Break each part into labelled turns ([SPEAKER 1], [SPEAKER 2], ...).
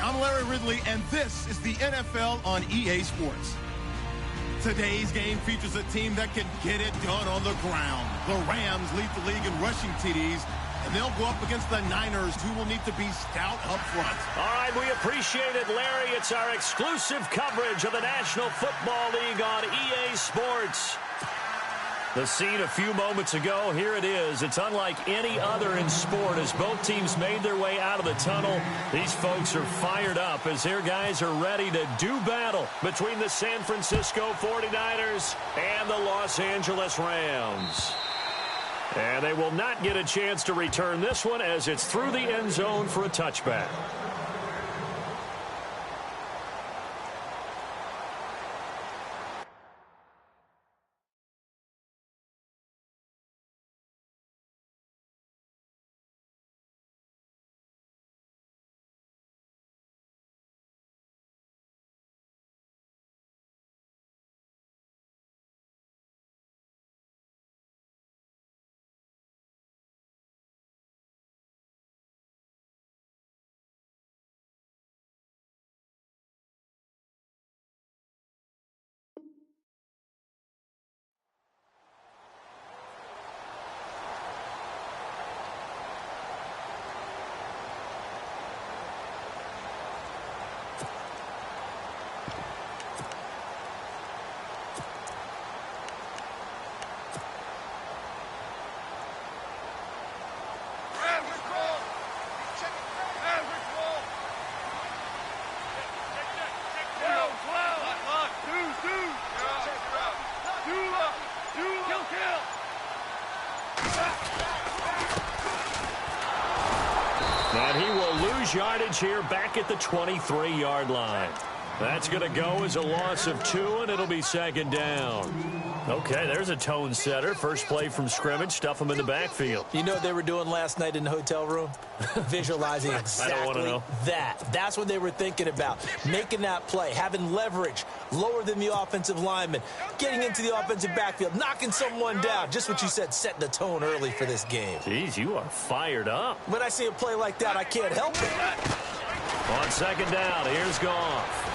[SPEAKER 1] I'm Larry Ridley, and this is the NFL on EA Sports. Today's game features a team that can get it done on the ground. The Rams lead the league in rushing TDs, and they'll go up against the Niners, who will need to be stout up front.
[SPEAKER 2] All right, we appreciate it, Larry. It's our exclusive coverage of the National Football League on EA Sports. The scene a few moments ago, here it is. It's unlike any other in sport as both teams made their way out of the tunnel. These folks are fired up as their guys are ready to do battle between the San Francisco 49ers and the Los Angeles Rams. And they will not get a chance to return this one as it's through the end zone for a touchback. And he will lose yardage here back at the 23-yard line. That's going to go as a loss of 2, and it'll be second down. Okay, there's a tone setter. First play from scrimmage, stuff them in the backfield.
[SPEAKER 3] You know what they were doing last night in the hotel room? Visualizing exactly that. That's what they were thinking about. Making that play, having leverage, lower than the offensive lineman, getting into the offensive backfield, knocking someone down. Just what you said, setting the tone early for this game.
[SPEAKER 2] Jeez, you are fired up.
[SPEAKER 3] When I see a play like that, I can't help it.
[SPEAKER 2] On second down, here's Goff.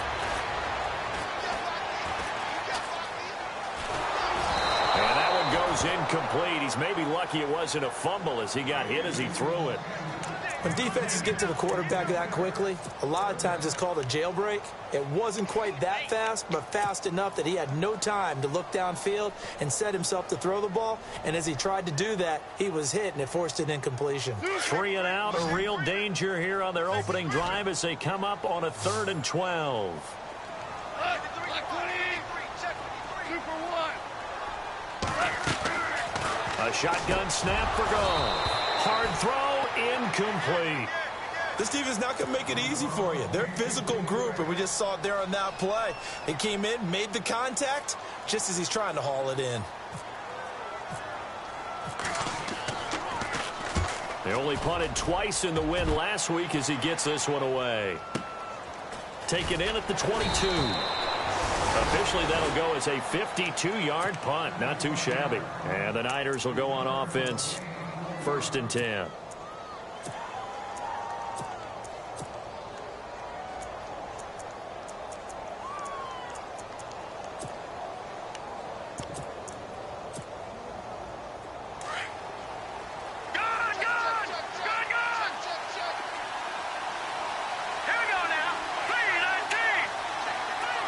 [SPEAKER 2] And that one goes incomplete. He's maybe lucky it wasn't a fumble as he got hit as he threw it.
[SPEAKER 3] When defenses get to the quarterback that quickly, a lot of times it's called a jailbreak. It wasn't quite that fast, but fast enough that he had no time to look downfield and set himself to throw the ball. And as he tried to do that, he was hit, and it forced an incompletion.
[SPEAKER 2] 3 and out, a real danger here on their opening drive as they come up on a 3rd and 12. A shotgun snap for Goff. Hard throw, incomplete.
[SPEAKER 3] This defense not going to make it easy for you. They're a physical group, and we just saw it there on that play. It came in, made the contact, just as he's trying to haul it in.
[SPEAKER 2] They only punted twice in the win last week as he gets this one away. Taken in at the 22. Officially, that'll go as a 52-yard punt. Not too shabby. And the Niners will go on offense. 1st and 10.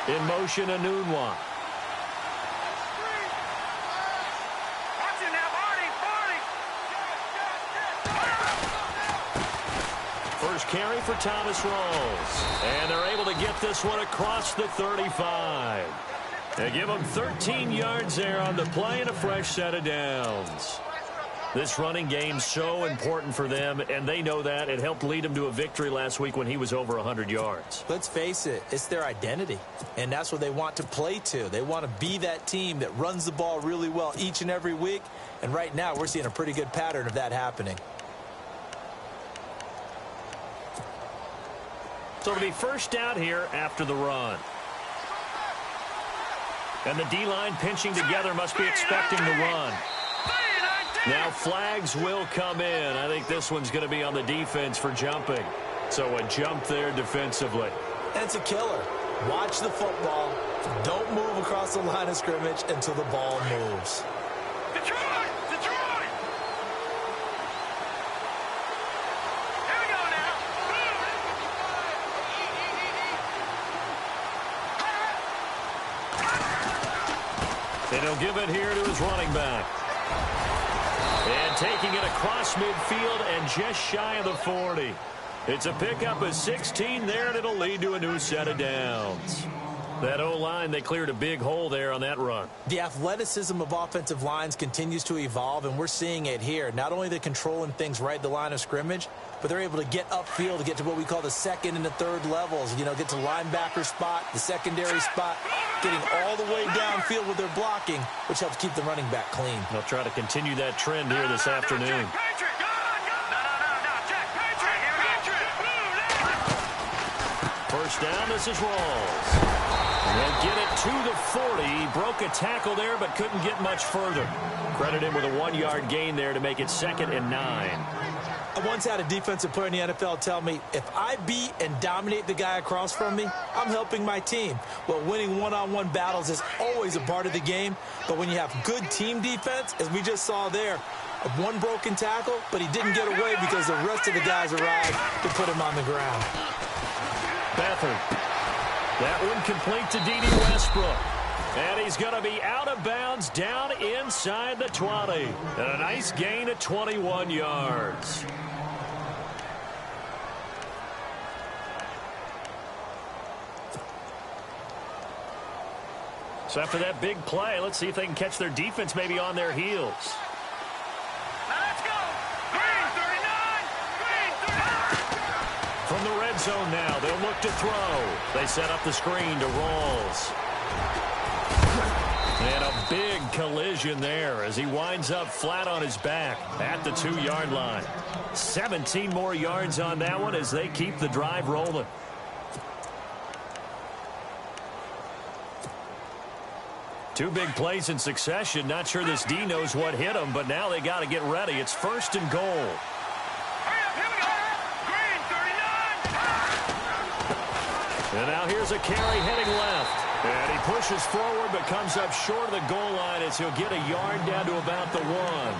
[SPEAKER 2] In motion, Anunwa. First carry for Thomas Rawls. And they're able to get this one across the 35. They give him 13 yards there on the play and a fresh set of downs. This running game's so important for them, and they know that. It helped lead them to a victory last week when he was over 100 yards.
[SPEAKER 3] Let's face it, it's their identity, and that's what they want to play to. They want to be that team that runs the ball really well each and every week, and right now we're seeing a pretty good pattern of that happening.
[SPEAKER 2] So it'll be first down here after the run. And the D-line pinching together must be expecting the run. Now flags will come in. I think this one's going to be on the defense for jumping. So a jump there defensively.
[SPEAKER 3] And it's a killer. Watch the football. Don't move across the line of scrimmage until the ball moves.
[SPEAKER 4] Detroit! Detroit! Here we go now.
[SPEAKER 2] And he'll give it here to his running back. And taking it across midfield and just shy of the 40. It's a pickup of 16 there, and it'll lead to a new set of downs. That O-line, they cleared a big hole there on that run.
[SPEAKER 3] The athleticism of offensive lines continues to evolve, and we're seeing it here. Not only are they controlling things right at the line of scrimmage, but they're able to get upfield to get to what we call the second and the third levels. You know, get to linebacker spot, the secondary spot, getting all the way downfield with their blocking, which helps keep the running back clean.
[SPEAKER 2] They'll try to continue that trend here this afternoon. First down, this is Rawls. They'll get it to the 40. He broke a tackle there, but couldn't get much further. Credit him with a 1-yard gain there to make it 2nd and 9.
[SPEAKER 3] I once had a defensive player in the NFL tell me, if I beat and dominate the guy across from me, I'm helping my team. Well, winning one-on-one battles is always a part of the game, but when you have good team defense, as we just saw there, one broken tackle, but he didn't get away because the rest of the guys arrived to put him on the ground.
[SPEAKER 2] Beathard. That one complete to D.D. Westbrook. And he's going to be out of bounds down inside the 20. And a nice gain of 21 yards. So after that big play, let's see if they can catch their defense maybe on their heels.
[SPEAKER 4] Let's go! Green 39! Green 39!
[SPEAKER 2] From the red zone now, they'll look to throw. They set up the screen to Rawls. And a big collision there as he winds up flat on his back at the 2-yard line. 17 more yards on that one as they keep the drive rolling. Two big plays in succession. Not sure this D knows what hit him, but now they got to get ready. It's 1st and goal. And now here's a carry heading left. And he pushes forward but comes up short of the goal line as he'll get a yard down to about the 1.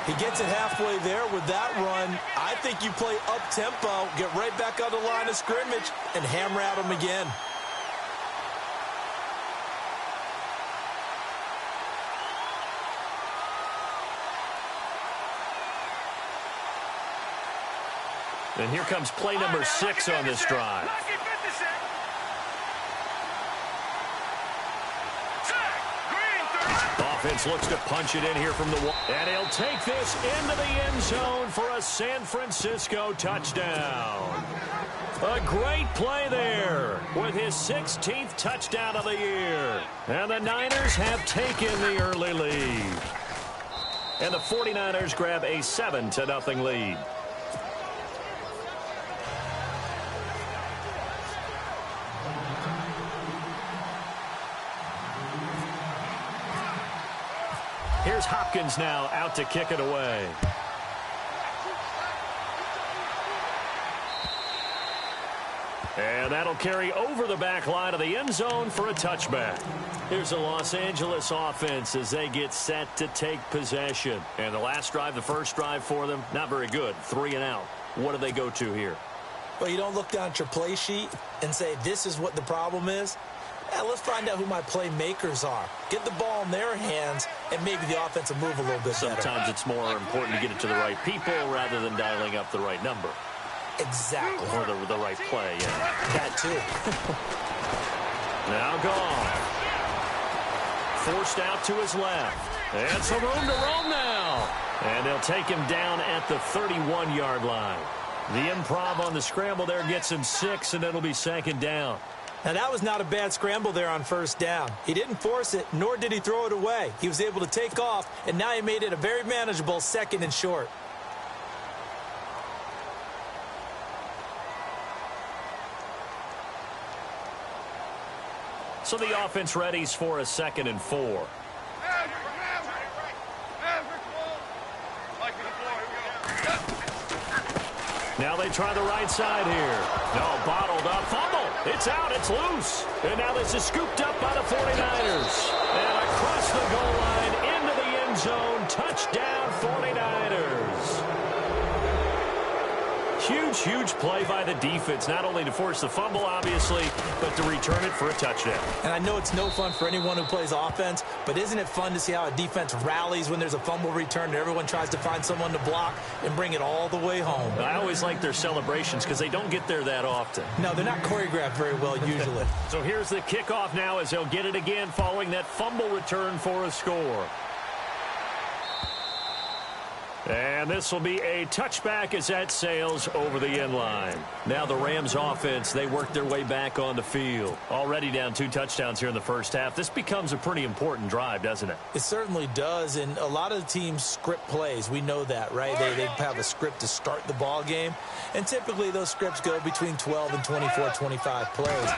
[SPEAKER 3] He gets it halfway there with that run. I think you play up-tempo, get right back on the line of scrimmage, and hammer at him again.
[SPEAKER 2] And here comes play number 6 on this drive. Offense looks to punch it in here from the wall. And he'll take this into the end zone for a San Francisco touchdown. A great play there with his 16th touchdown of the year. And the Niners have taken the early lead. And the 49ers grab a 7-0 lead. Here's Hopkins now out to kick it away. And that'll carry over the back line of the end zone for a touchback. Here's the Los Angeles offense as they get set to take possession. And the last drive, the first drive for them, not very good. 3 and out. What do they go to here?
[SPEAKER 3] Well, you don't look down at your play sheet and say, this is what the problem is. Let's find out who my playmakers are. Get the ball in their hands, and maybe the offense will move a little bit better.
[SPEAKER 2] Sometimes it's more important to get it to the right people rather than dialing up the right number.
[SPEAKER 3] Exactly.
[SPEAKER 2] Or the right play, yeah.
[SPEAKER 3] That too.
[SPEAKER 2] Now gone. Forced out to his left. And some room to roam now. And they'll take him down at the 31-yard line. The improv on the scramble there gets him 6, and it'll be 2nd down.
[SPEAKER 3] Now, that was not a bad scramble there on 1st down. He didn't force it, nor did he throw it away. He was able to take off, and now he made it a very manageable 2nd and short.
[SPEAKER 2] So the offense readies for a 2nd and 4. Now they try the right side here. No, bottled up. Fumble. It's out. It's loose. And now this is scooped up by the 49ers. And across the goal line into the end zone. Touchdown 49ers. Huge, huge play by the defense, not only to force the fumble, obviously, but to return it for a touchdown.
[SPEAKER 3] And I know it's no fun for anyone who plays offense, but isn't it fun to see how a defense rallies when there's a fumble return and everyone tries to find someone to block and bring it all the way home?
[SPEAKER 2] I always like their celebrations because they don't get there that often.
[SPEAKER 3] No, they're not choreographed very well usually.
[SPEAKER 2] So here's the kickoff now as they'll get it again following that fumble return for a score. And this will be a touchback as that sails over the end line. Now the Rams offense, they work their way back on the field. Already down 2 touchdowns here in the first half. This becomes a pretty important drive, doesn't it?
[SPEAKER 3] It certainly does, and a lot of teams script plays. We know that, right? They have a script to start the ball game, and typically those scripts go between 12 and 24, 25 plays.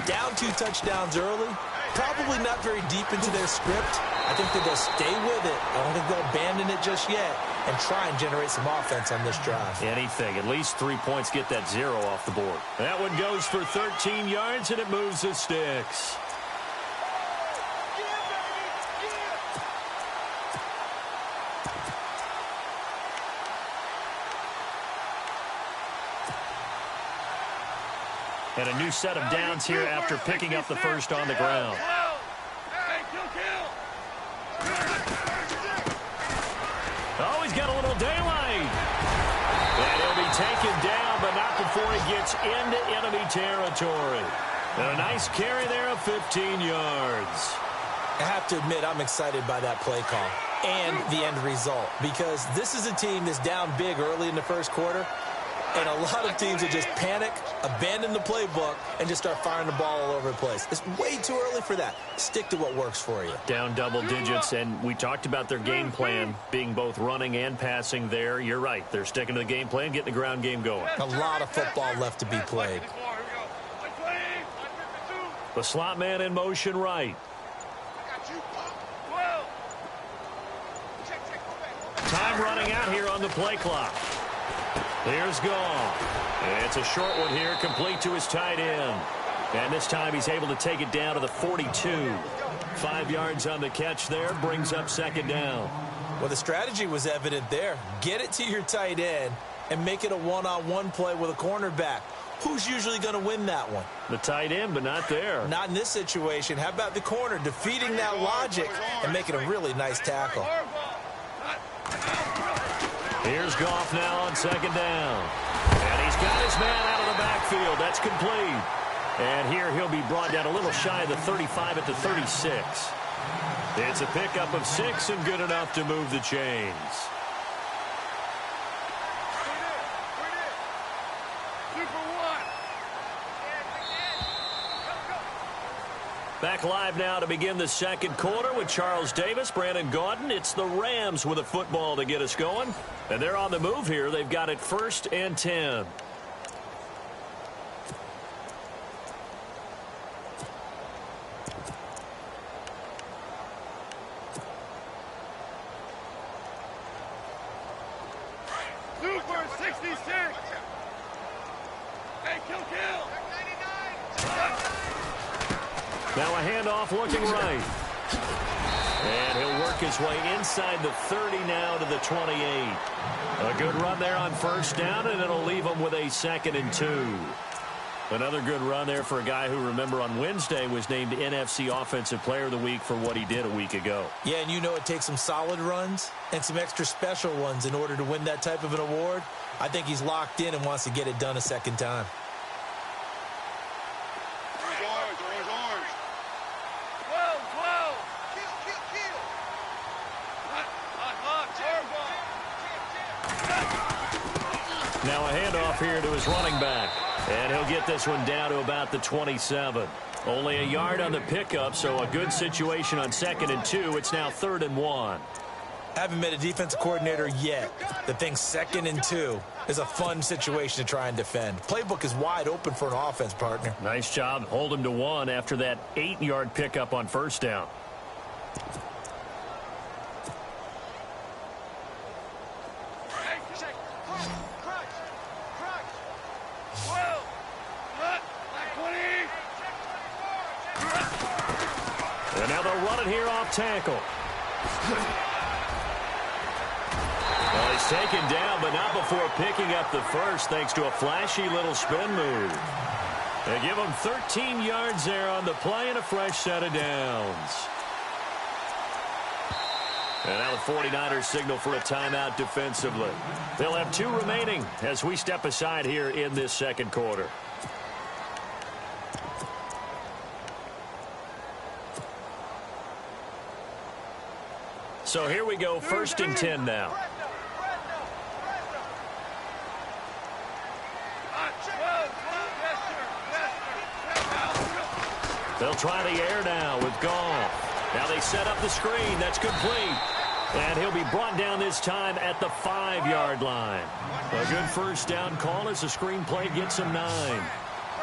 [SPEAKER 3] Down 2 touchdowns early, probably not very deep into their script. I think that they'll stay with it. I don't think they'll abandon it just yet and try and generate some offense on this drive.
[SPEAKER 2] Anything. At least 3 points, get that 0 off the board. That one goes for 13 yards, and it moves the sticks. And a new set of downs here after picking up the first on the ground. Oh, he's got a little daylight. And he'll be taken down, but not before he gets into enemy territory. And a nice carry there of 15 yards.
[SPEAKER 3] I have to admit, I'm excited by that play call and the end result, because this is a team that's down big early in the first quarter. And a lot of teams that just panic, abandon the playbook, and just start firing the ball all over the place. It's way too early for that. Stick to what works for you.
[SPEAKER 2] Down double digits, and we talked about their game plan being both running and passing there. You're right. They're sticking to the game plan, getting the ground game going.
[SPEAKER 3] A lot of football left to be played.
[SPEAKER 2] The slot man in motion right. Time running out here on the play clock. Here's Goff. It's a short one here, complete to his tight end. And this time he's able to take it down to the 42. 5 yards on the catch there, brings up second down.
[SPEAKER 3] Well, the strategy was evident there. Get it to your tight end and make it a one-on-one play with a cornerback. Who's usually going to win that one?
[SPEAKER 2] The tight end, but not there.
[SPEAKER 3] Not in this situation. How about the corner defeating that logic and making a really nice tackle?
[SPEAKER 2] Here's Goff now on second down. And he's got his man out of the backfield. That's complete. And here he'll be brought down a little shy of the 35 at the 36. It's a pickup of 6 and good enough to move the chains. Back live now to begin the second quarter with Charles Davis, Brandon Gaudin. It's the Rams with a football to get us going. And they're on the move here. They've got it 1st and 10.
[SPEAKER 4] Super 66. Hey, kill.
[SPEAKER 2] Now a handoff looking right. And he'll work his way inside the 30 now to the 28. A good run there on first down, and it'll leave him with a 2nd and 2. Another good run there for a guy who, remember, on Wednesday was named NFC Offensive Player of the Week for what he did a week ago.
[SPEAKER 3] Yeah, and you know it takes some solid runs and some extra special ones in order to win that type of an award. I think he's locked in and wants to get it done a second time.
[SPEAKER 2] Now a handoff here to his running back. And he'll get this one down to about the 27. Only a yard on the pickup, so a good situation on 2nd and 2. It's now 3rd and 1.
[SPEAKER 3] Haven't met a defensive coordinator yet that thinks 2nd and 2 is a fun situation to try and defend. Playbook is wide open for an offense, partner.
[SPEAKER 2] Nice job. Hold him to 1 after that 8-yard pickup on first down. And now they'll run it here off tackle. Well, he's taken down, but not before picking up the first, thanks to a flashy little spin move. They give him 13 yards there on the play and a fresh set of downs. And now the 49ers signal for a timeout defensively. They'll have 2 remaining as we step aside here in this second quarter. So here we go, 1st and 10 now. They'll try the air now with Goff. Now they set up the screen. That's complete. And he'll be brought down this time at the 5-yard line. A good first down call as the screen play gets him 9.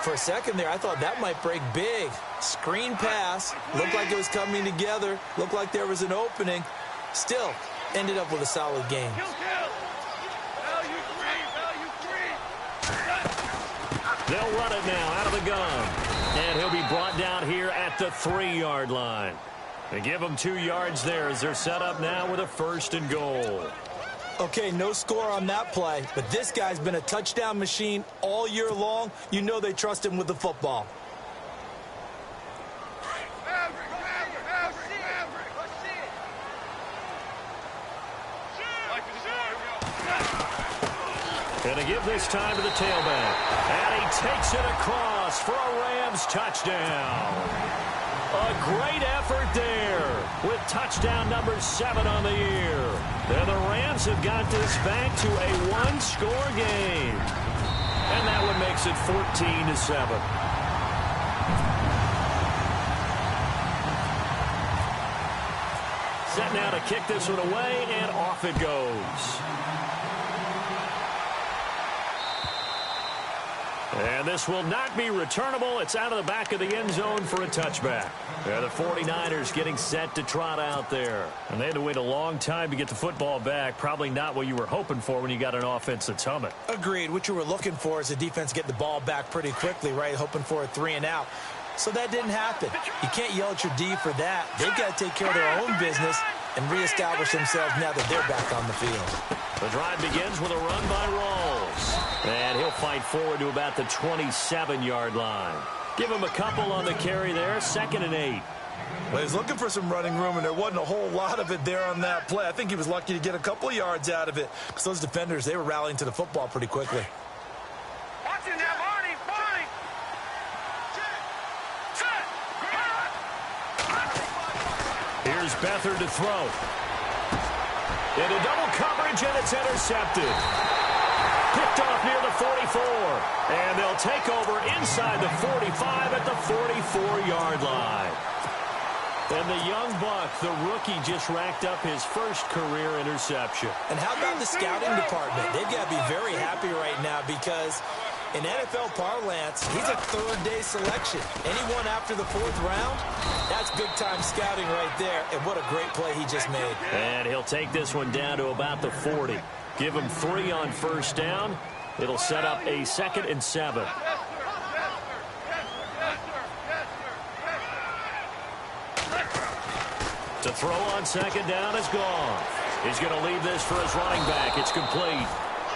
[SPEAKER 3] For a second there, I thought that might break big. Screen pass. Looked like it was coming together. Looked like there was an opening. Still, ended up with a solid game.
[SPEAKER 2] They'll run it now out of the gun. And he'll be brought down here at the 3-yard line. They give him 2 yards there as they're set up now with a 1st and goal.
[SPEAKER 3] Okay, no score on that play, but this guy's been a touchdown machine all year long. You know they trust him with the football.
[SPEAKER 2] Going to give this time to the tailback. And he takes it across for a Rams touchdown. A great effort there with touchdown number 7 on the year. And the Rams have got this back to a 1-score game. And that one makes it 14-7. Set now to kick this one away, and off it goes. And this will not be returnable. It's out of the back of the end zone for a touchback. Yeah, the 49ers getting set to trot out there. And they had to wait a long time to get the football back. Probably not what you were hoping for when you got an offense that's humming.
[SPEAKER 3] Agreed. What you were looking for is the defense get the ball back pretty quickly, right? Hoping for a 3 and out. So that didn't happen. You can't yell at your D for that. They've got to take care of their own business and reestablish themselves now that they're back on the field.
[SPEAKER 2] The drive begins with a run by Rawls. And he'll fight forward to about the 27-yard line. Give him a couple on the carry there, 2nd and 8.
[SPEAKER 3] Well, he's looking for some running room, and there wasn't a whole lot of it there on that play. I think he was lucky to get a couple of yards out of it because those defenders, they were rallying to the football pretty quickly.
[SPEAKER 4] Watching that, Marty.
[SPEAKER 2] Here's Beathard to throw. Into double coverage, and it's intercepted. Picked off near the 44. And they'll take over inside the 45 at the 44-yard line. And the young buck, the rookie, just racked up his first career interception.
[SPEAKER 3] And how about the scouting department? They've got to be very happy right now because in NFL parlance, he's a third-day selection. Anyone after the 4th round, that's big-time scouting right there. And what a great play he just made.
[SPEAKER 2] And he'll take this one down to about the 40. Give him 3 on first down. It'll set up a 2nd and 7. To throw on 2nd down is Goff. He's going to leave this for his running back. It's complete.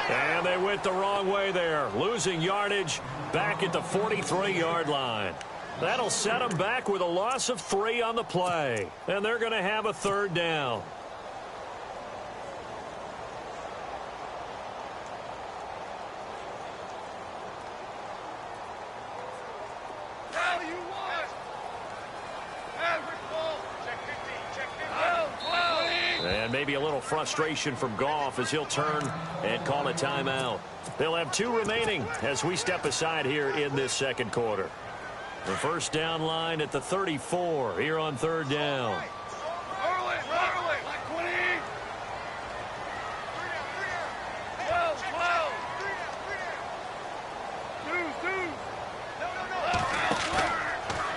[SPEAKER 2] And they went the wrong way there. Losing yardage back at the 43-yard line. That'll set them back with a loss of 3 on the play. And they're going to have a 3rd down. And maybe a little frustration from Goff as he'll turn and call a timeout. They'll have 2 remaining as we step aside here in this second quarter. The first down line at the 34 here on 3rd down.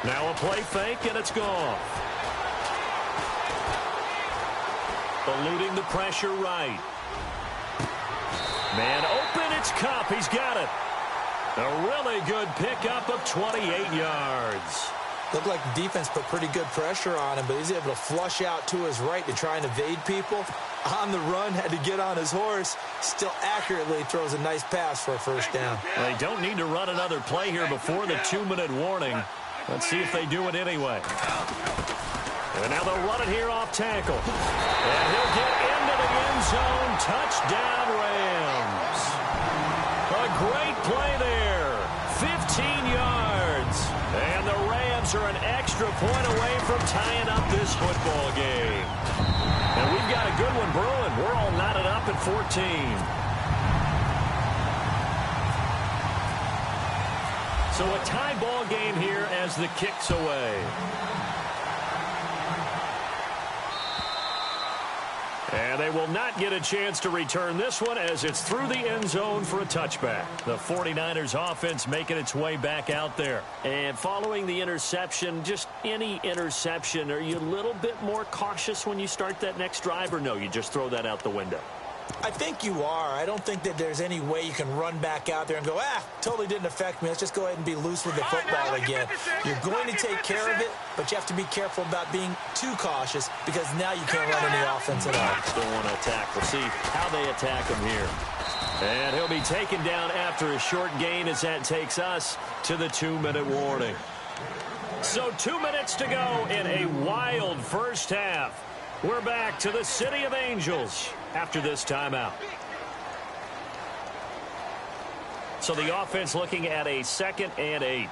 [SPEAKER 2] Now a play fake, and it's Goff. Eluding the pressure right. Man open, it's Kupp. He's got it. A really good pickup of 28 yards.
[SPEAKER 3] Looked like the defense put pretty good pressure on him, but he's able to flush out to his right to try and evade people. On the run, had to get on his horse. Still accurately throws a nice pass for a first down.
[SPEAKER 2] They don't need to run another play here before the 2-minute warning. Let's see if they do it anyway. And now they'll run it here off tackle. And he'll get into the end zone. Touchdown, Rams. A great play there. 15 yards. And the Rams are an extra point away from tying up this football game. And we've got a good one brewing. We're all knotted up at 14. So a tie ball game here as the kick's away. And they will not get a chance to return this one as it's through the end zone for a touchback. The 49ers offense making its way back out there. And following the interception, just any interception, are you a little bit more cautious when you start that next drive, or no, you just throw that out the window?
[SPEAKER 3] I think you are. I don't think that there's any way you can run back out there and go, totally didn't affect me. Let's just go ahead and be loose with the football again. You're going to take care of it, but you have to be careful about being too cautious because now you can't run any offense at all.
[SPEAKER 2] Still want to attack. We'll see how they attack him here. And he'll be taken down after a short gain as that takes us to the 2-minute warning. So 2 minutes to go in a wild first half. We're back to the City of Angels after this timeout. So the offense looking at a 2nd and 8.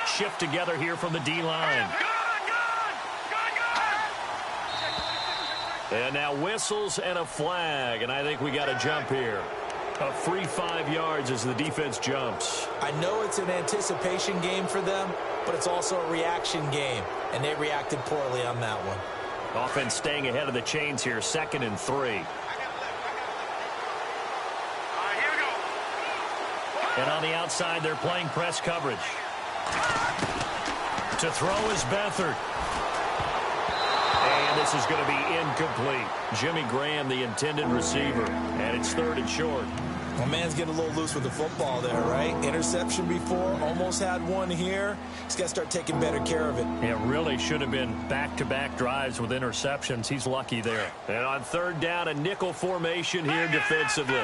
[SPEAKER 2] Shift together here from the D-line. And now whistles and a flag, and I think we got a jump here. A free 5 yards as the defense jumps.
[SPEAKER 3] I know it's an anticipation game for them, but it's also a reaction game, and they reacted poorly on that one.
[SPEAKER 2] Offense staying ahead of the chains here, 2nd and 3. And on the outside, they're playing press coverage. To throw is Beathard. And this is going to be incomplete. Jimmy Graham, the intended receiver, and it's 3rd and short.
[SPEAKER 3] Well, man's getting a little loose with the football there, right? Interception before, almost had one here. He's got to start taking better care of it.
[SPEAKER 2] It really should have been back-to-back drives with interceptions. He's lucky there. And on 3rd down, a nickel formation here defensively.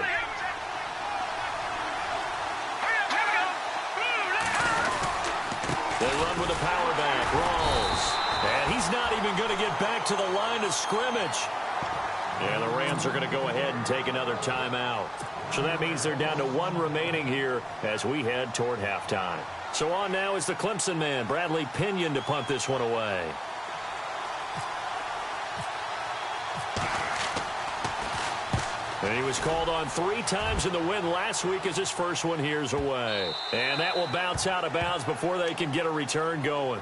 [SPEAKER 2] They run with a power back, Rawls. And he's not even going to get back to the line of scrimmage. And the Rams are going to go ahead and take another timeout. So that means they're down to 1 remaining here as we head toward halftime. So on now is the Clemson man, Bradley Pinion, to punt this one away. And he was called on 3 times in the win last week as his first one here's away. And that will bounce out of bounds before they can get a return going.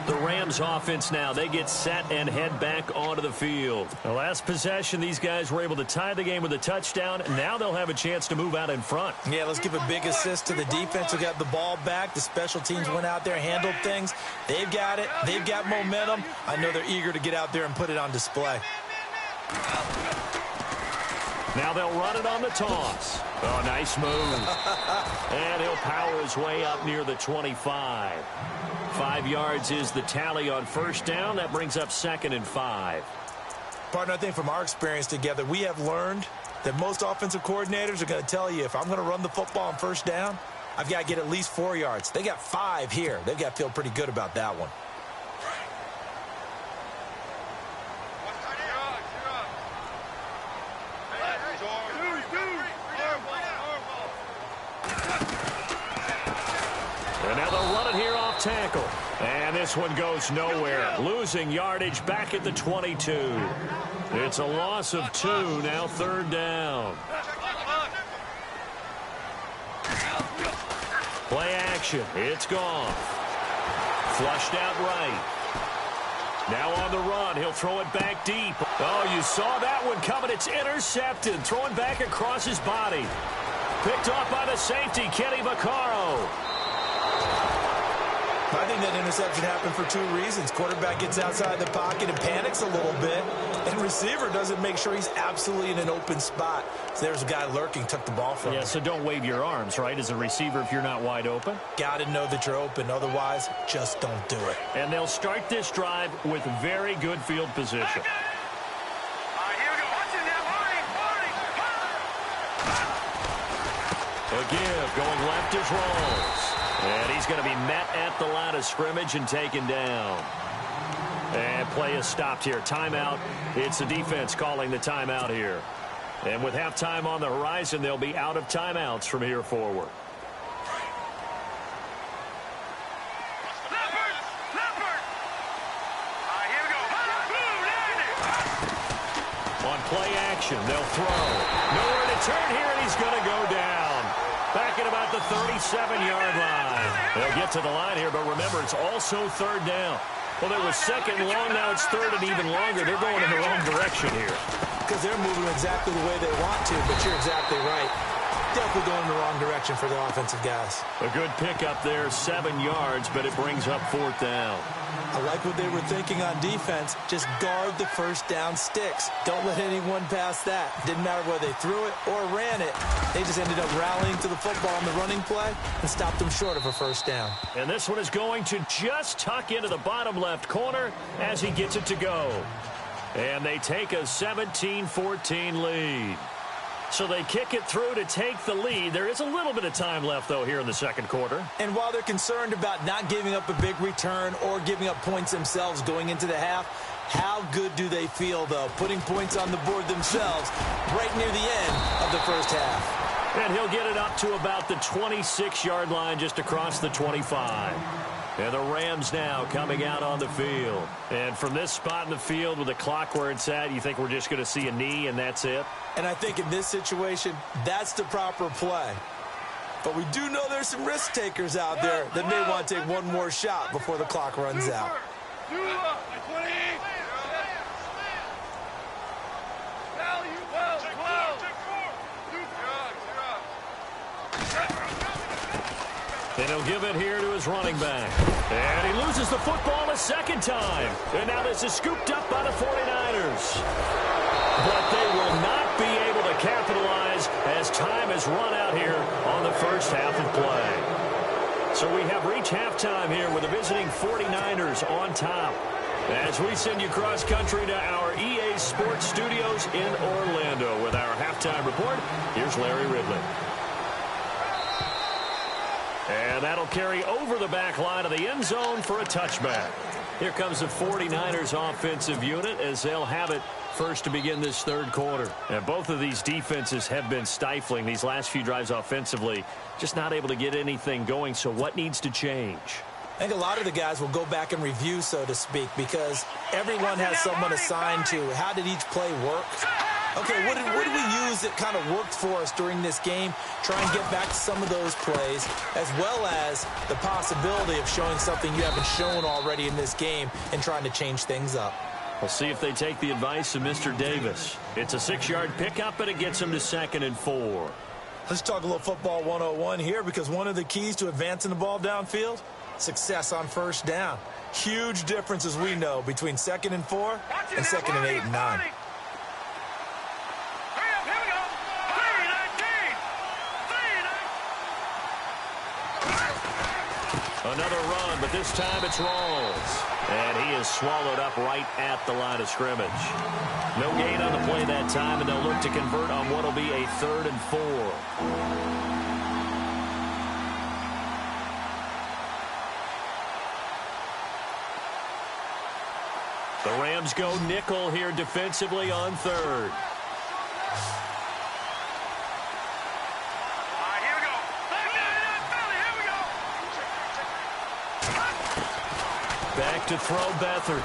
[SPEAKER 2] The Rams offense now, they get set and head back onto the field. The last possession, these guys were able to tie the game with a touchdown. Now they'll have a chance to move out in front.
[SPEAKER 3] Yeah, let's give a big assist to the defense who got the ball back. The special teams went out there, handled things. They've got it. They've got momentum. I know they're eager to get out there and put it on display.
[SPEAKER 2] Now they'll run it on the toss. Oh, nice move. And he'll power his way up near the 25. 5 yards is the tally on first down. That brings up 2nd and 5.
[SPEAKER 3] Partner, I think from our experience together, we have learned that most offensive coordinators are going to tell you, if I'm going to run the football on first down, I've got to get at least 4 yards. They got 5 here. They've got to feel pretty good about that one.
[SPEAKER 2] And now they'll run it here off tackle. And this one goes nowhere. Losing yardage back at the 22. It's a loss of 2, now 3rd down. Play action. It's gone. Flushed out right. Now on the run. He'll throw it back deep. Oh, you saw that one coming. It's intercepted. Throwing back across his body. Picked off by the safety, Kenny Vaccaro.
[SPEAKER 3] I think that interception happened for two reasons. Quarterback gets outside the pocket and panics a little bit, and receiver doesn't make sure he's absolutely in an open spot. So there's a guy lurking, took the ball from him.
[SPEAKER 2] Yeah, so don't wave your arms, right, as a receiver if you're not wide open.
[SPEAKER 3] Got to know that you're open. Otherwise, just don't do it.
[SPEAKER 2] And they'll start this drive with very good field position. A give, going left as rolls. And he's going to be met at the line of scrimmage and taken down. And play is stopped here. Timeout. It's the defense calling the timeout here. And with halftime on the horizon, they'll be out of timeouts from here forward. On play action, they'll throw. Nowhere to turn here, and he's going to go down. Back at about the 37-yard line. They'll get to the line here, but remember, it's also third down. Well, it was second and long. Now it's third and even longer. They're going in the wrong direction here.
[SPEAKER 3] Because they're moving exactly the way they want to, but you're exactly right. Definitely going in the wrong direction for the offensive guys.
[SPEAKER 2] A good pickup there, 7 yards, but it brings up fourth down.
[SPEAKER 3] I like what they were thinking on defense. Just guard the first down sticks. Don't let anyone pass that. Didn't matter whether they threw it or ran it. They just ended up rallying to the football on the running play and stopped them short of a first down.
[SPEAKER 2] And this one is going to just tuck into the bottom left corner as he gets it to go. And they take a 17-14 lead. So they kick it through to take the lead. There is a little bit of time left, though, here in the second quarter.
[SPEAKER 3] And while they're concerned about not giving up a big return or giving up points themselves going into the half, how good do they feel, though, putting points on the board themselves right near the end of the first half?
[SPEAKER 2] And he'll get it up to about the 26-yard line, just across the 25. And the Rams now coming out on the field. And from this spot in the field with the clock where it's at, you think we're just going to see a knee and that's it?
[SPEAKER 3] And I think in this situation, that's the proper play. But we do know there's some risk takers out there that may want to take one more shot before the clock runs out.
[SPEAKER 2] And he'll give it here to his running back. And he loses the football a second time. And now this is scooped up by the 49ers. But they will not be able to capitalize as time has run out here on the first half of play. So we have reached halftime here with the visiting 49ers on top. As we send you cross country to our EA Sports Studios in Orlando with our halftime report, here's Larry Ridley. And that'll carry over the back line of the end zone for a touchback. Here comes the 49ers offensive unit as they'll have it first to begin this third quarter. And both of these defenses have been stifling these last few drives offensively, just not able to get anything going. So what needs to change?
[SPEAKER 3] I think a lot of the guys will go back and review, so to speak, because everyone has someone assigned to how did each play work. Okay, what did we use that kind of worked for us during this game? Try and get back to some of those plays, as well as the possibility of showing something you haven't shown already in this game and trying to change things up.
[SPEAKER 2] We'll see if they take the advice of Mr. Davis. It's a 6-yard pickup, but it gets him to 2nd and 4.
[SPEAKER 3] Let's talk a little football 101 here, because one of the keys to advancing the ball downfield, success on first down. Huge difference, as we know, between 2nd and 4 and 2nd and 8 and 9.
[SPEAKER 2] Another run, but this time it's Rawls. And he is swallowed up right at the line of scrimmage. No gain on the play that time, and they'll look to convert on what will be a 3rd and 4. The Rams go nickel here defensively on 3rd. Back to throw Beathard.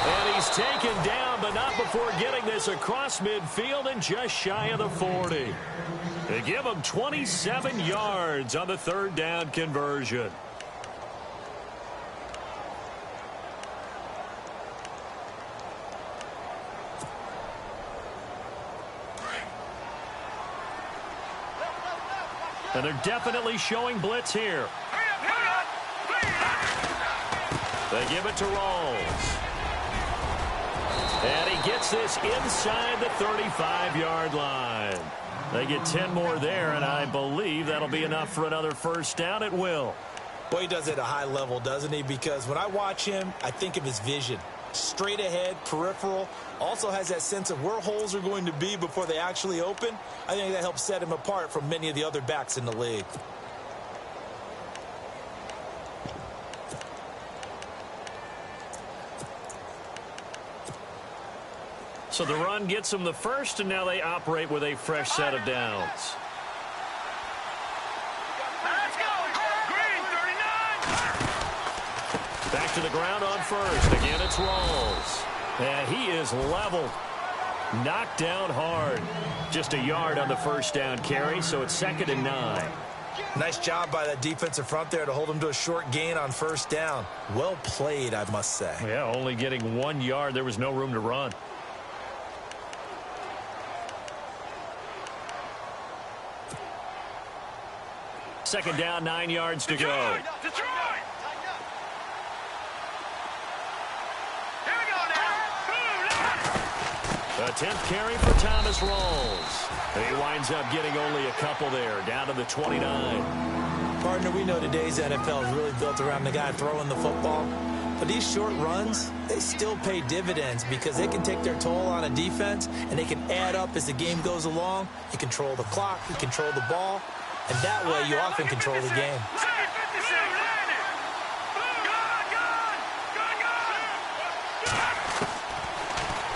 [SPEAKER 2] And he's taken down, but not before getting this across midfield and just shy of the 40. They give him 27 yards on the 3rd down conversion. And they're definitely showing blitz here. They give it to Rawls. And he gets this inside the 35-yard line. They get 10 more there, and I believe that'll be enough for another first down. It will.
[SPEAKER 3] Boy, he does it at a high level, doesn't he? Because when I watch him, I think of his vision. Straight ahead, peripheral. Also has that sense of where holes are going to be before they actually open. I think that helps set him apart from many of the other backs in the league.
[SPEAKER 2] So the run gets them the first, and now they operate with a fresh set of downs.
[SPEAKER 4] Let's go. Green 39.
[SPEAKER 2] Back to the ground on first. Again, it's Rawls. And he is leveled. Knocked down hard. Just a yard on the first down carry, so it's 2nd and 9.
[SPEAKER 3] Nice job by that defensive front there to hold him to a short gain on first down. Well played, I must say.
[SPEAKER 2] Yeah, only getting 1 yard. There was no room to run. Second down, 9 yards to go.
[SPEAKER 4] Detroit. Here we go now.
[SPEAKER 2] The 10th carry for Thomas Rawls. He winds up getting only a couple there, down to the 29.
[SPEAKER 3] Partner, we know today's NFL is really built around the guy throwing the football. But these short runs, they still pay dividends because they can take their toll on a defense, and they can add up as the game goes along. You control the clock, you control the ball. And that way, you often control the game.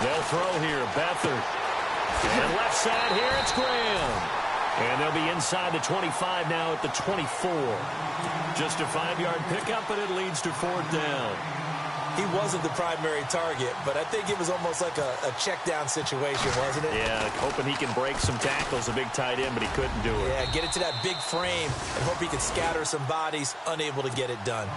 [SPEAKER 2] They'll throw here. Beathard. And left side here, it's Graham. And they'll be inside the 25 now at the 24. Just a 5-yard pickup, and it leads to 4th down.
[SPEAKER 3] He wasn't the primary target, but I think it was almost like a check down situation, wasn't it?
[SPEAKER 2] Yeah, hoping he can break some tackles, a big tight end, but he couldn't do it.
[SPEAKER 3] Yeah, get it to that big frame and hope he can scatter some bodies, unable to get it done.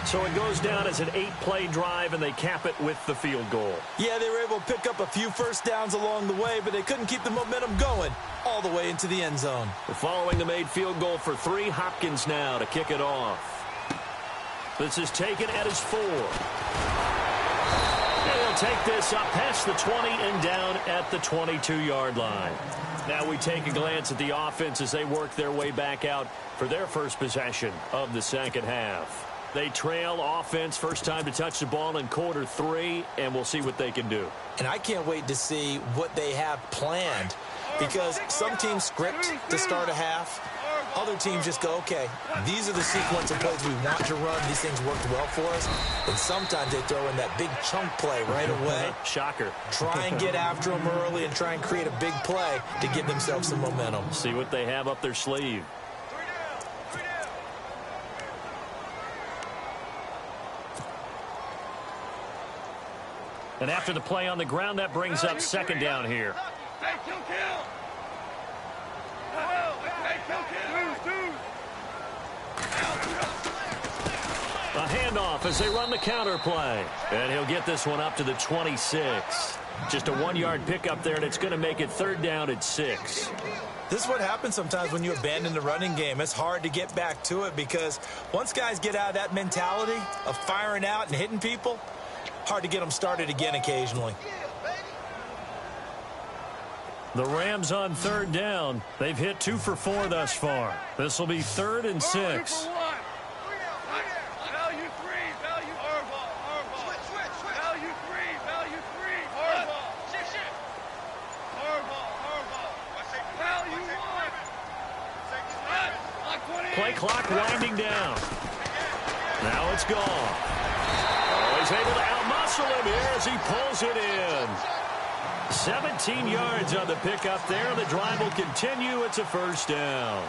[SPEAKER 2] So it goes down as an 8-play drive, and they cap it with the field goal.
[SPEAKER 3] Yeah, they were able to pick up a few first downs along the way, but they couldn't keep the momentum going all the way into the end zone.
[SPEAKER 2] Following the made field goal for 3, Hopkins now to kick it off. This is taken at his 4. And he'll take this up past the 20 and down at the 22-yard line. Now we take a glance at the offense as they work their way back out for their first possession of the second half. They trail offense, first time to touch the ball in quarter 3, and we'll see what they can do.
[SPEAKER 3] And I can't wait to see what they have planned, because some teams script to start a half. Other teams just go, okay, these are the sequence of plays we want to run. These things worked well for us. And sometimes they throw in that big chunk play right away.
[SPEAKER 2] Shocker.
[SPEAKER 3] Try and get after them early and try and create a big play to give themselves some momentum.
[SPEAKER 2] See what they have up their sleeve. And after the play on the ground, that brings up 2nd down here.
[SPEAKER 4] Hey, kill.
[SPEAKER 2] A handoff as they run the counter play. And he'll get this one up to the 26. Just a 1-yard pickup there, and it's going to make it 3rd down at 6.
[SPEAKER 3] This is what happens sometimes when you abandon the running game. It's hard to get back to it because once guys get out of that mentality of firing out and hitting people, hard to get them started again occasionally.
[SPEAKER 2] The Rams on 3rd down. They've hit 2 for 4 thus far. This will be 3rd and 6. Play clock winding down. Now it's gone. Oh, he's able to outmuscle him here as he pulls it in. 17 yards on the pickup there. The drive will continue. It's a first down.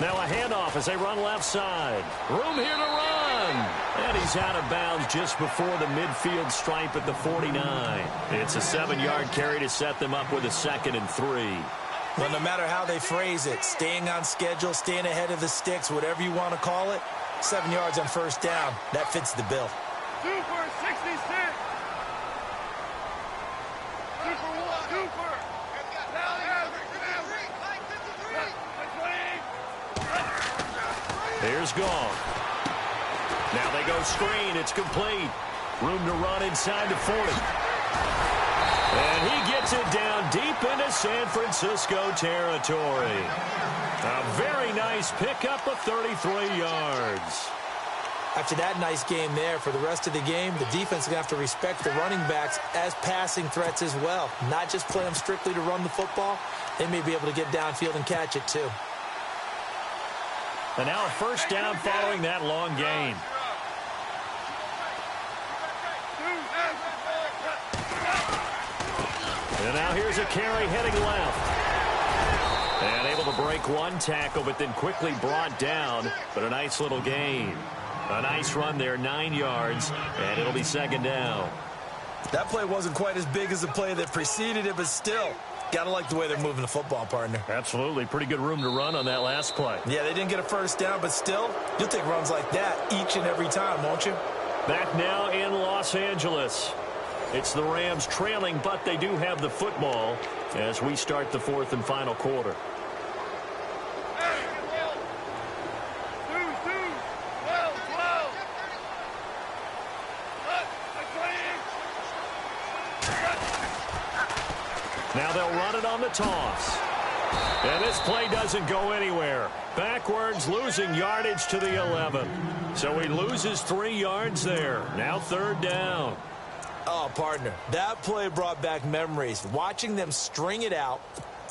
[SPEAKER 2] Now a handoff as they run left side. Room here to run. And he's out of bounds just before the midfield stripe at the 49. It's a 7-yard carry to set them up with a 2nd and 3.
[SPEAKER 3] Well, no matter how they phrase it, staying on schedule, staying ahead of the sticks, whatever you want to call it, 7 yards on first down, that fits the bill.
[SPEAKER 4] 2 for 66. 2 for 1. 2 for.
[SPEAKER 2] Here's Gong. Now they go screen. It's complete. Room to run inside the 40. And he gets it down deep into San Francisco territory. A very nice pickup of 33 yards.
[SPEAKER 3] After that nice game there, for the rest of the game, the defense is going to have to respect the running backs as passing threats as well. Not just play them strictly to run the football. They may be able to get downfield and catch it too.
[SPEAKER 2] And now a first down following that long gain. And now here's a carry heading left. And able to break one tackle, but then quickly brought down. But a nice little gain. A nice run there, 9 yards, and it'll be 2nd down.
[SPEAKER 3] That play wasn't quite as big as the play that preceded it, but still, got to like the way they're moving the football, partner.
[SPEAKER 2] Absolutely. Pretty good room to run on that last play.
[SPEAKER 3] Yeah, they didn't get a first down, but still, you'll take runs like that each and every time, won't you?
[SPEAKER 2] Back now in Los Angeles. It's the Rams trailing, but they do have the football as we start the 4th and final quarter. Now they'll run it on the toss. And this play doesn't go anywhere. Backwards, losing yardage to the 11. So he loses 3 yards there. Now 3rd down.
[SPEAKER 3] Oh, partner, that play brought back memories. Watching them string it out,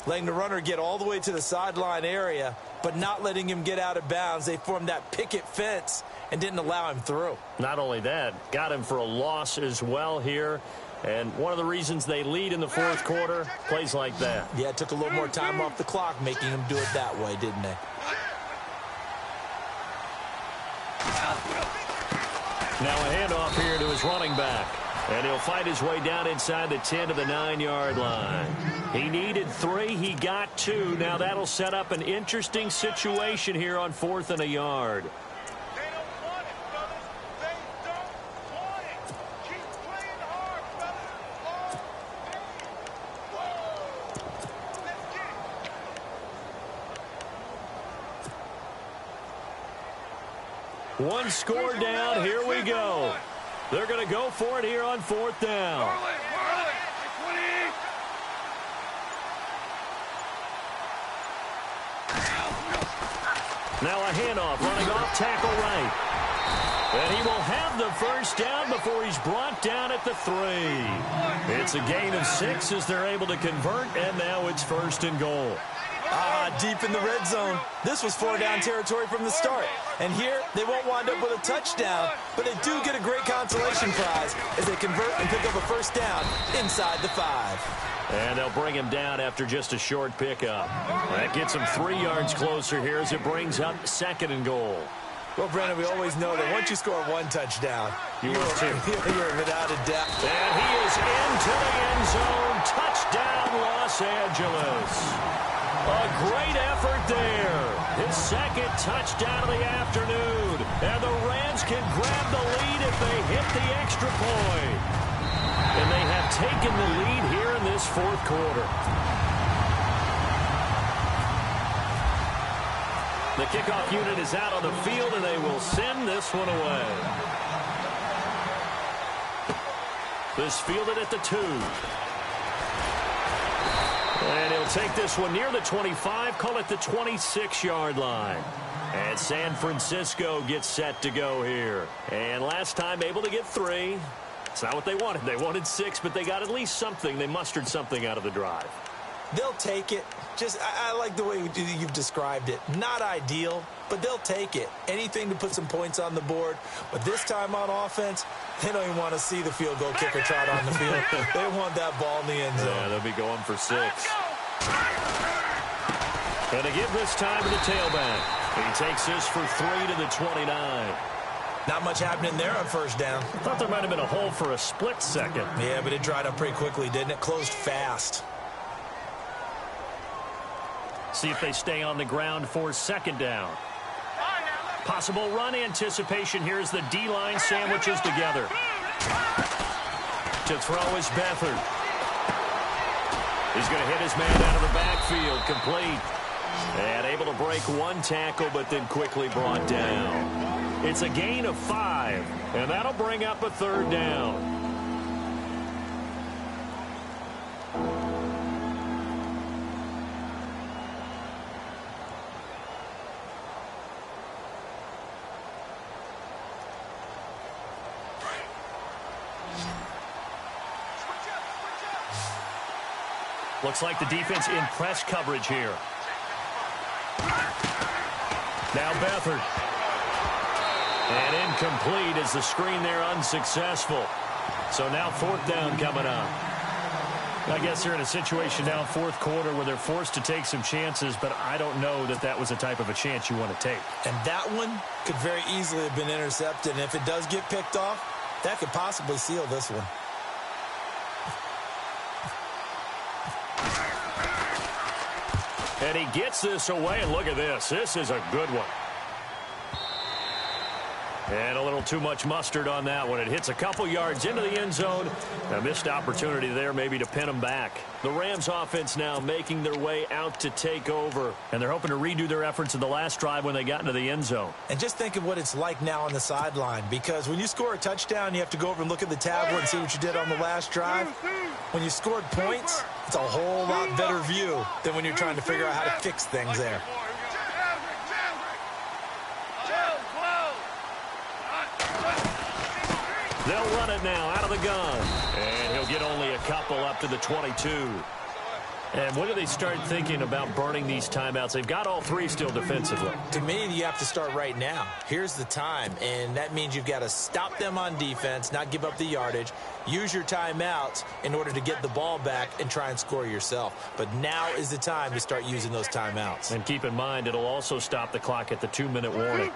[SPEAKER 3] letting the runner get all the way to the sideline area, but not letting him get out of bounds. They formed that picket fence and didn't allow him through.
[SPEAKER 2] Not only that, got him for a loss as well here. And one of the reasons they lead in the 4th quarter, plays like that.
[SPEAKER 3] Yeah, it took a little more time off the clock, making him do it that way, didn't they?
[SPEAKER 2] Now a handoff here to his running back. And he'll fight his way down inside the 10 to the 9-yard line. He needed 3. He got 2. Now that'll set up an interesting situation here on 4th and a yard. One score down. Here we go. They're going to go for it here on 4th down. Now a handoff, running off tackle right. And he will have the first down before he's brought down at the 3. It's a gain of 6 as they're able to convert, and now it's 1st and goal.
[SPEAKER 3] Deep in the red zone. This was 4-down territory from the start. And here, they won't wind up with a touchdown, but they do get a great consolation prize as they convert and pick up a first down inside the 5.
[SPEAKER 2] And they'll bring him down after just a short pickup. That gets him 3 yards closer here as it brings up 2nd and goal.
[SPEAKER 3] Well, Brandon, we always know that once you score 1 touchdown, you're without a doubt.
[SPEAKER 2] And he is into the end zone. Touchdown, Los Angeles. A great effort there. His 2nd touchdown of the afternoon. And the Rams can grab the lead if they hit the extra point. And they have taken the lead here in this 4th quarter. The kickoff unit is out on the field, and they will send this one away. This fielded at the 2. And he'll take this one near the 25, call it the 26-yard line. And San Francisco gets set to go here. And last time able to get 3. It's not what they wanted. They wanted 6, but they got at least something. They mustered something out of the drive.
[SPEAKER 3] They'll take it. I like the way you've described it. Not ideal, but they'll take it. Anything to put some points on the board. But this time on offense, they don't even want to see the field goal kicker trot on the field. They want that ball in the end zone.
[SPEAKER 2] Yeah, they'll be going for 6. And to give this time to the tailback. He takes this for 3 to the 29.
[SPEAKER 3] Not much happening there on first down.
[SPEAKER 2] I thought there might have been a hole for a split second.
[SPEAKER 3] Yeah, but it dried up pretty quickly, didn't it? Closed fast.
[SPEAKER 2] See if they stay on the ground for second down. Possible run anticipation here as the D-line sandwiches together. To throw is Beathard. He's going to hit his man out of the backfield, complete. And able to break one tackle, but then quickly brought down. It's a gain of 5, and that'll bring up a third down. Looks like the defense in press coverage here. Now Beathard. And incomplete as the screen there unsuccessful. So now fourth down coming up. I guess they're in a situation now, fourth quarter, where they're forced to take some chances, but I don't know that that was the type of a chance you want to take.
[SPEAKER 3] And that one could very easily have been intercepted. And if it does get picked off, that could possibly seal this one.
[SPEAKER 2] And he gets this away, and look at this. This is a good one. And a little too much mustard on that one. It hits a couple yards into the end zone. A missed opportunity there maybe to pin them back. The Rams offense now making their way out to take over. And they're hoping to redo their efforts in the last drive when they got into the end zone.
[SPEAKER 3] And just think of what it's like now on the sideline. Because when you score a touchdown, you have to go over and look at the tablet and see what you did on the last drive. When you scored points, it's a whole lot better view than when you're trying to figure out how to fix things there.
[SPEAKER 2] They'll run it now out of the gun. And he'll get only a couple up to the 22. And when do they start thinking about burning these timeouts? They've got all three still defensively.
[SPEAKER 3] To me, you have to start right now. Here's the time, and that means you've got to stop them on defense, not give up the yardage, use your timeouts in order to get the ball back and try and score yourself. But now is the time to start using those timeouts.
[SPEAKER 2] And keep in mind, it'll also stop the clock at the 2-minute warning.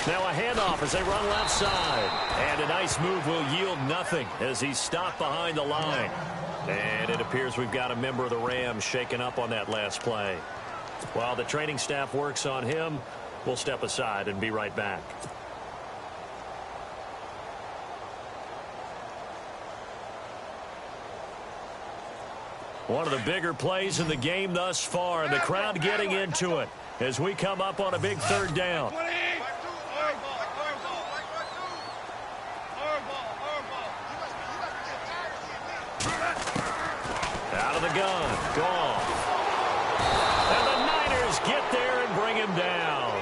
[SPEAKER 2] Now a handoff as they run left side. And a nice move will yield nothing as he's stopped behind the line. And it appears we've got a member of the Rams shaken up on that last play. While the training staff works on him, we'll step aside and be right back. One of the bigger plays in the game thus far, and the crowd getting into it as we come up on a big third down. Out of the gun, Goff. And the Niners get there and bring him down.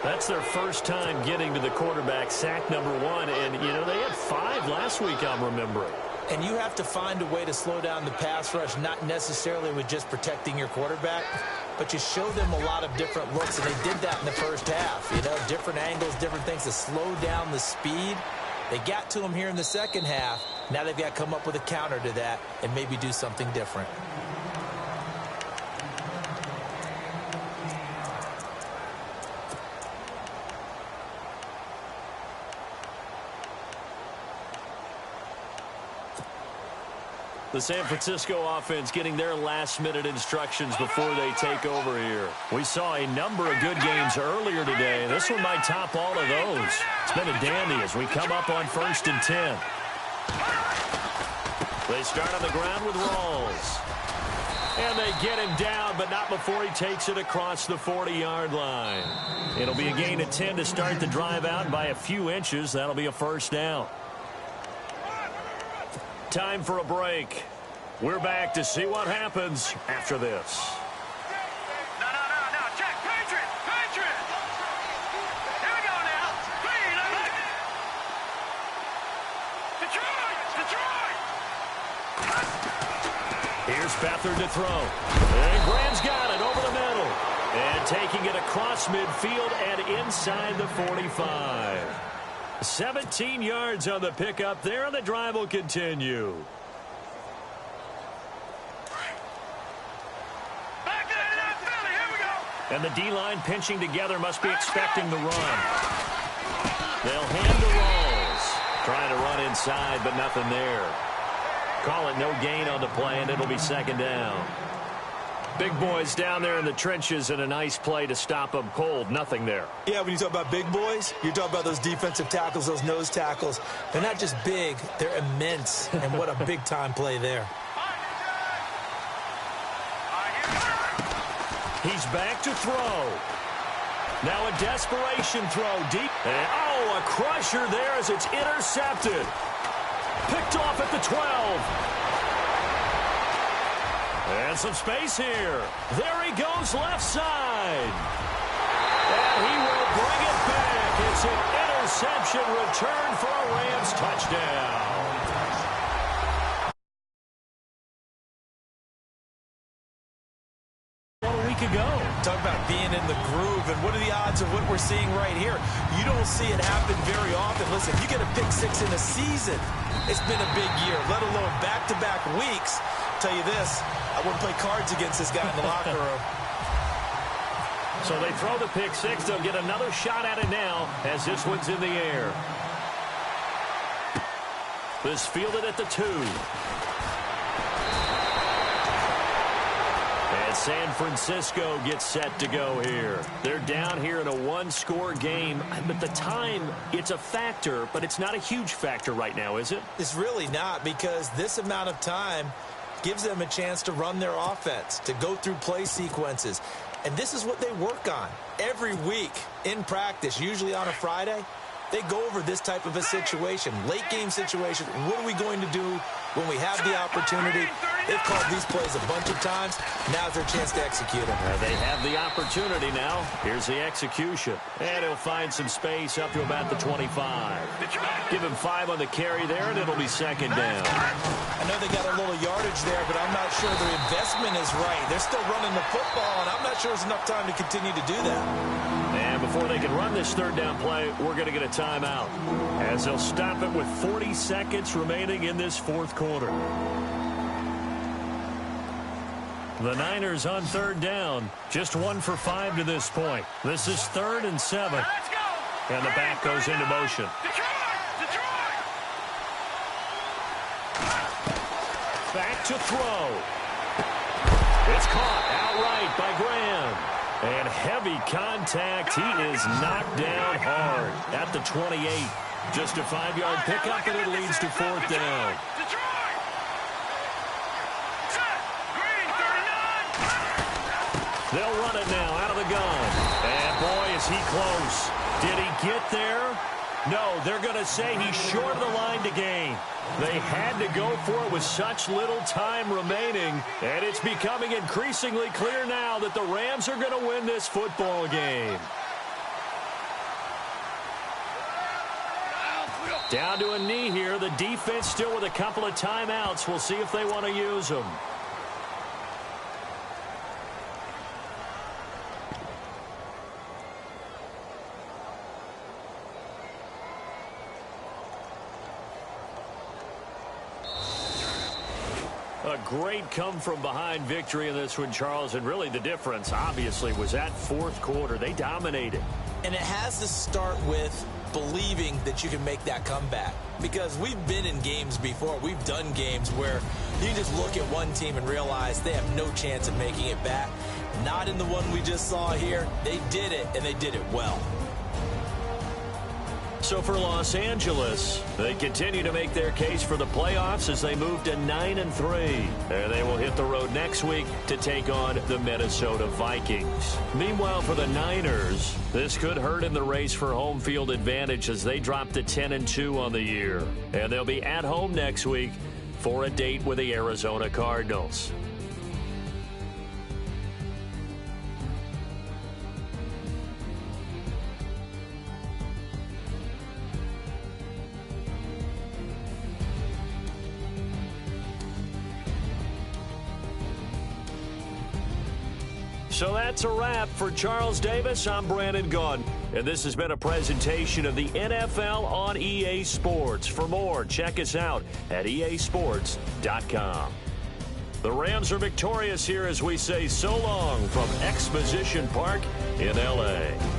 [SPEAKER 2] That's their first time getting to the quarterback, sack number 1. And, you know, they had 5 last week, I'm remembering.
[SPEAKER 3] And you have to find a way to slow down the pass rush, not necessarily with just protecting your quarterback, but you show them a lot of different looks, and they did that in the first half. You know, different angles, different things to slow down the speed. They got to him here in the second half. Now they've got to come up with a counter to that and maybe do something different.
[SPEAKER 2] The San Francisco offense getting their last-minute instructions before they take over here. We saw a number of good games earlier today. This one might top all of those. It's been a dandy as we come up on 1st and 10. They start on the ground with Rawls. And they get him down, but not before he takes it across the 40-yard line. It'll be a gain of 10 to start the drive out. By a few inches, that'll be a first down. Time for a break. We're back to see what happens after this.
[SPEAKER 4] No, check, Patriot! Here we go now. Detroit!
[SPEAKER 2] Here's Beathard to throw. And Graham's got it over the middle. And taking it across midfield and inside the 45. 17 yards on the pickup there, and the drive will continue. And the D-line pinching together must be expecting the run. They'll hand to Rawls. Trying to run inside, but nothing there. Call it no gain on the play, and it'll be second down. Big boys down there in the trenches, and a nice play to stop them cold. Nothing there.
[SPEAKER 3] Yeah, when you talk about big boys, you're talking about those defensive tackles, those nose tackles. They're not just big, they're immense. And what a big-time play there.
[SPEAKER 2] He's back to throw. Now a desperation throw deep. And, oh, a crusher there as it's intercepted. Picked off at the 12. And some space here. There he goes left side. And he will bring it back. It's an interception return for a Rams touchdown. A week ago.
[SPEAKER 3] Talk about being in the groove, and what are the odds of what we're seeing right here? You don't see it happen very often. Listen, you get a pick six in a season. It's been a big year, let alone back-to-back weeks. Tell you this, I wouldn't play cards against this guy in the locker room.
[SPEAKER 2] So they throw the pick six. They'll get another shot at it now as this one's in the air. This fielded at the 2. And San Francisco gets set to go here. They're down here in a one-score game. But the time, it's a factor, but it's not a huge factor right now, is it?
[SPEAKER 3] It's really not, because this amount of time gives them a chance to run their offense, to go through play sequences. And this is what they work on every week in practice, usually on a Friday. They go over this type of a situation, late game situation. What are we going to do when we have the opportunity? They've called these plays a bunch of times. Now's their chance to execute them.
[SPEAKER 2] They have the opportunity now. Here's the execution. And he'll find some space up to about the 25. Give him 5 on the carry there, and it'll be second down.
[SPEAKER 3] I know they got a little yardage there, but I'm not sure their investment is right. They're still running the football, and I'm not sure there's enough time to continue to do that.
[SPEAKER 2] And before they can run this third down play, we're going to get a timeout, as they'll stop it with 40 seconds remaining in this fourth quarter. The Niners on third down, just 1 for 5 to this point. This is 3rd and 7. And the back goes into motion. Back to throw. It's caught outright by Graham. And heavy contact. He is knocked down hard at the 28. Just a 5-yard pickup, and it leads to 4th down. They'll run it now out of the gun. And boy, is he close. Did he get there? No, they're going to say he's short of the line to gain. They had to go for it with such little time remaining. And it's becoming increasingly clear now that the Rams are going to win this football game. Down to a knee here. The defense still with a couple of timeouts. We'll see if they want to use them. A great come-from-behind victory in this one, Charles, and really the difference, obviously, was that fourth quarter. They dominated.
[SPEAKER 3] And it has to start with believing that you can make that comeback, because we've been in games before. We've done games where you just look at one team and realize they have no chance of making it back. Not in the one we just saw here. They did it, and they did it well.
[SPEAKER 2] So for Los Angeles, they continue to make their case for the playoffs as they move to 9-3. And they will hit the road next week to take on the Minnesota Vikings. Meanwhile, for the Niners, this could hurt in the race for home field advantage as they drop to 10-2 on the year. And they'll be at home next week for a date with the Arizona Cardinals. So that's a wrap for Charles Davis. I'm Brandon Gunn, and this has been a presentation of the NFL on EA Sports. For more, check us out at easports.com. The Rams are victorious here as we say so long from Exposition Park in L.A.